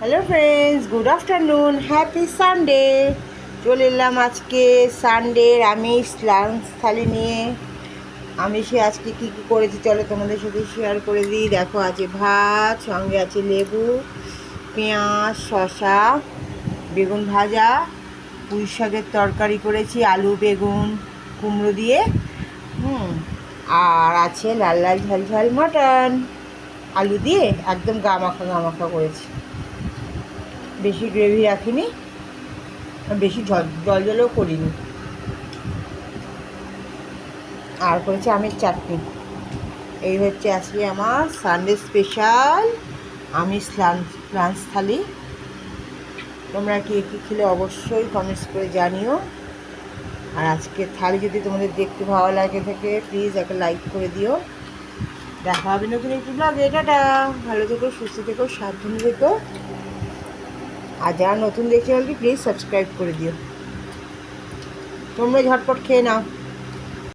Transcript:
Hello friends, good afternoon, happy Sunday. চলে এলাম আজকে সানডের আমিষ লাঞ্চ থালি নিয়ে। আমিষে আজকে কী কী করেছি চলো তোমাদের সাথে শেয়ার করে দিই। দেখো, আছে ভাত, সঙ্গে আছে লেবু, পেঁয়াজ, শসা, বেগুন ভাজা, পুঁই শাকের তরকারি করেছি, আলু বেগুন কুমড়ো দিয়ে। আর আছে লাল লাল ঝাল ঝাল মাটন আলু দিয়ে, একদম গামাখা করেছি। বেশি গ্রেভি রাখিনি, বেশি জল জলও করিনি। আর করেছি আমের চাটনি। এই হচ্ছে আজকে আমার সানডে স্পেশাল আমিষ লাঞ্চ থালি। তোমরা কে কী খেলে অবশ্যই কমেন্টস করে জানিও। আর আজকের থালি যদি তোমাদের দেখতে ভালো লাগে থাকে, প্লিজ একটা লাইক করে দিও। দেখা হবে নতুন একটি ব্লগে। টাটা, ভালো থেকো, সুস্থ থেকো, সাবধানে থেকো। আর যারা নতুন দেখে বলবি প্লিজ সাবস্ক্রাইব করে দিও। তোমরা ঝটপট খেয়ে নাও।